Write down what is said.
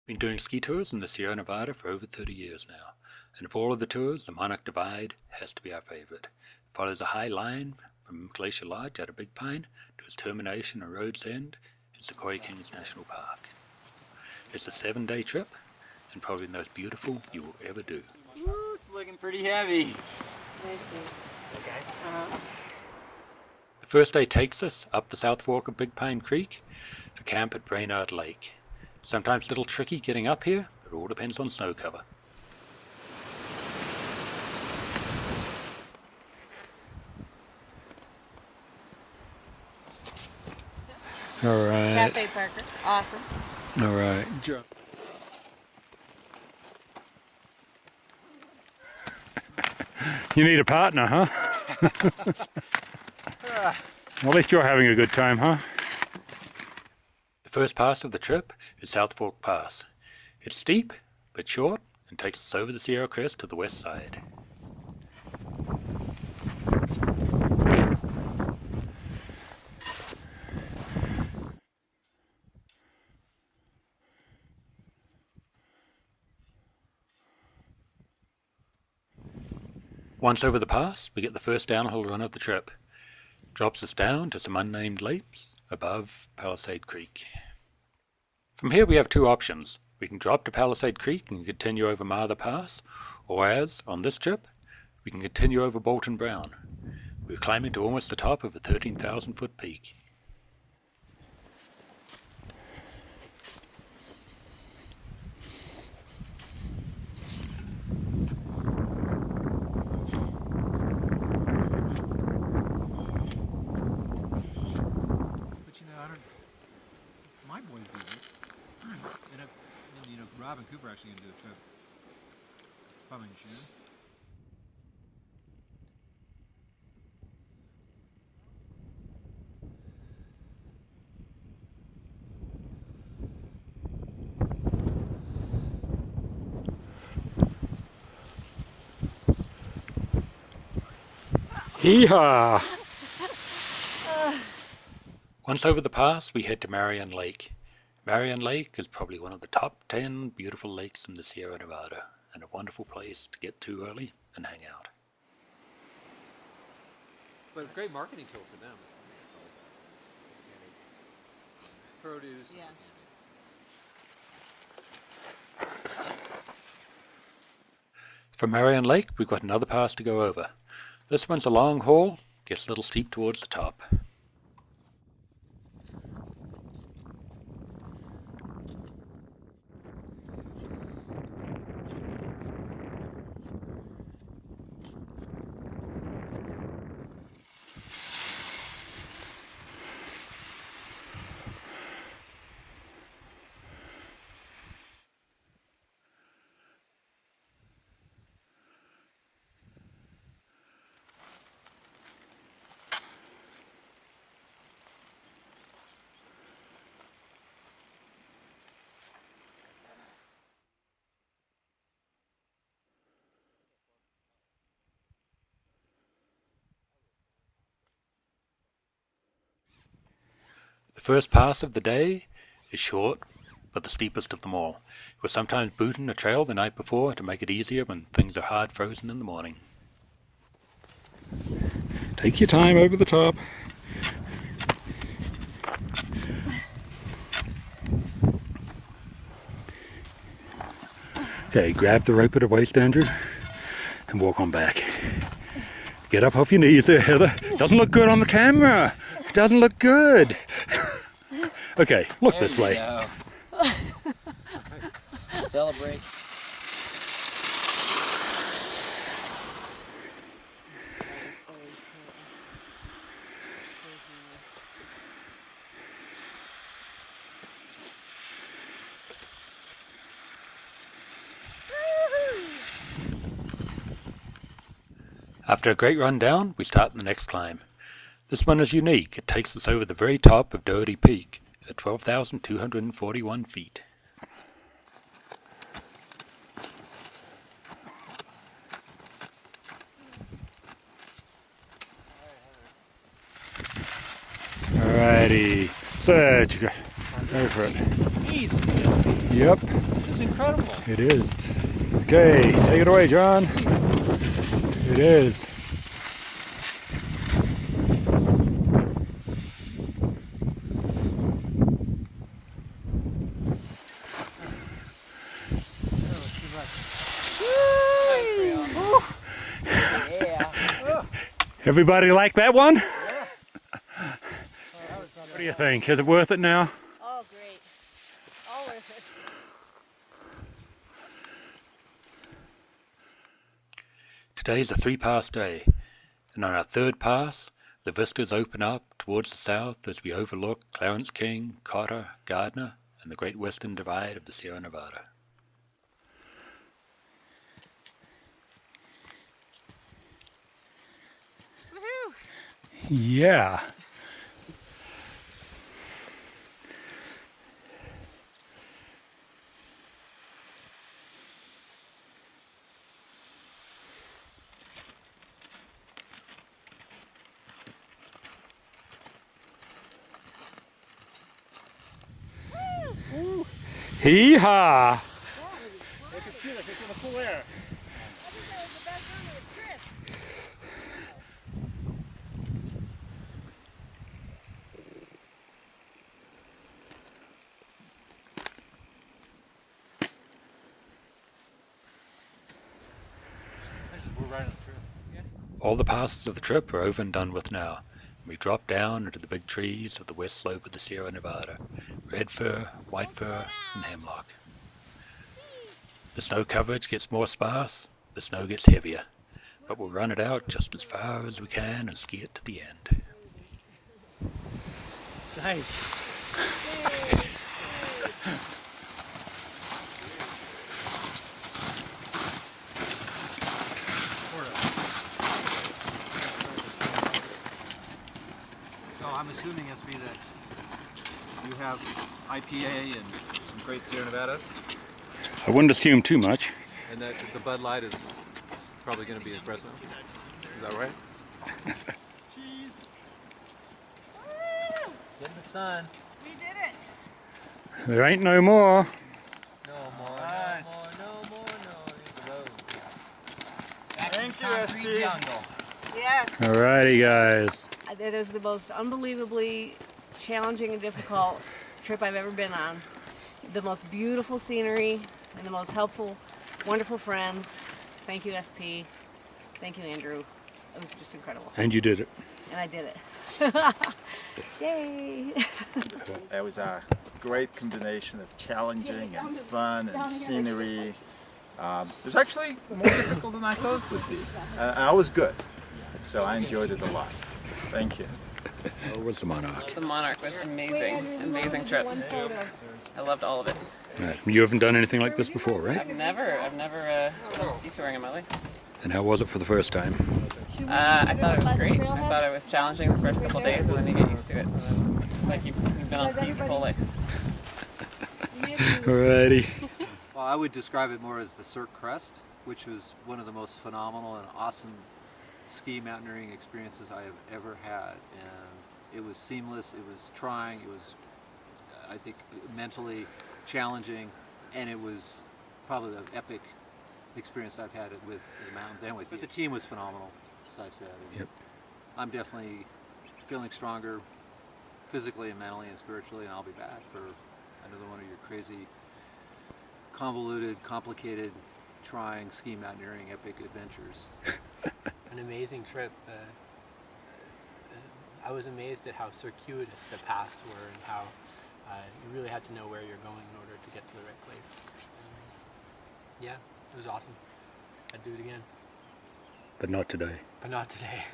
Been doing ski tours in the Sierra Nevada for over 30 years now, and of all of the tours, the Monarch Divide has to be our favorite. It follows a high line from Glacier Lodge out of Big Pine to its termination at Road's End in Sequoia National Park. It's a 7-day trip, and probably the most beautiful you will ever do. Ooh, it's looking pretty heavy. I see. Okay. The first day takes us up the South Fork of Big Pine Creek to camp at Marion Lake. Sometimes a little tricky getting up here, but it all depends on snow cover. All right. Cafe Parker. Awesome. All right. You need a partner, huh? Well, at least you're having a good time, huh? The first pass of the trip is South Fork Pass. It's steep, but short, and takes us over the Sierra Crest to the west side. Once over the pass, we get the first downhill run of the trip. Drops us down to some unnamed lakes above Palisade Creek. From here we have two options. We can drop to Palisade Creek and continue over Mather Pass, or as, on this trip, we can continue over Bolton Brown. We're climbing to almost the top of a 13,000-foot peak. My boys do this. And Rob and Cooper actually gonna do a trip. Probably in June. Hee-haw! Once over the pass, we head to Marion Lake. Marion Lake is probably one of the top 10 beautiful lakes in the Sierra Nevada, and a wonderful place to get to early and hang out. But a great marketing tool for them. It's all about produce. Yeah. From Marion Lake, we've got another pass to go over. This one's a long haul, gets a little steep towards the top. The first pass of the day is short, but the steepest of them all. We're sometimes booting a trail the night before to make it easier when things are hard frozen in the morning. Take your time over the top. Okay, grab the rope at a waist, Andrew, and walk on back. Get up off your knees there, Heather. Doesn't look good on the camera. Doesn't look good. Okay, look this way. Celebrate. After a great run down, we start the next climb. This one is unique. It takes us over the very top of Doherty Peak at 12,241 feet. Alrighty, Serge, go for it. Easy. Yep, This is incredible. it is. Okay, take it away, John. It is. Yeah. Everybody like that one? What do you think? Is it worth it now? Oh, great. All worth it. Today's a 3-pass day, and on our 3rd pass, the vistas open up towards the south as we overlook Clarence King, Cotter, Gardner, and the Great Western Divide of the Sierra Nevada. Woohoo! Yeah. Hee-haw! They can feel it. It's in the full air. I think that was the best run of the trip. We're right on the trip. All the passes of the trip are over and done with now. We drop down into the big trees of the west slope of the Sierra Nevada, red fir, white fir, and hemlock. The snow coverage gets more sparse, the snow gets heavier, but we'll run it out just as far as we can and ski it to the end. Nice. So I'm assuming, SB, that you have IPA and some great Sierra Nevada, I wouldn't assume too much. and that the Bud Light is probably going to be espresso. Is that right? Cheese. Get in the sun. We did it. There ain't no more. No more. No more. Hit the road. Thank you, SB. Jungle. Yes. Alrighty, guys. It was the most unbelievably challenging and difficult trip I've ever been on. The most beautiful scenery and the most helpful, wonderful friends. Thank you, SP. Thank you, Andrew. It was just incredible. And you did it. And I did it. Yay! It was a great combination of challenging and fun and scenery. It was actually more difficult than I thought it would be. And I was good, so I enjoyed it a lot. Thank you. Oh, what's the Monarch? The Monarch was amazing, amazing trip. I loved all of it. Right. You haven't done anything like this before, right? I've never done ski touring in my life. And how was it for the first time? I thought it was great. I thought it was challenging the first couple of days, and then you get used to it. And then it's like you've been on skis your whole life. Alrighty. Well, I would describe it more as the Cirque Crest, which was one of the most phenomenal and awesome ski mountaineering experiences I have ever had. And it was seamless, it was trying, it was, I think, mentally challenging, and it was probably the epic experience I've had with the mountains and with you. But the team was phenomenal, as I've said. And Yep. I'm definitely feeling stronger physically and mentally and spiritually, and I'll be back for another one of your crazy, convoluted, complicated, trying ski mountaineering epic adventures. An amazing trip. I was amazed at how circuitous the paths were and how you really had to know where you're going in order to get to the right place. Yeah, it was awesome. I'd do it again, But not today. but not today.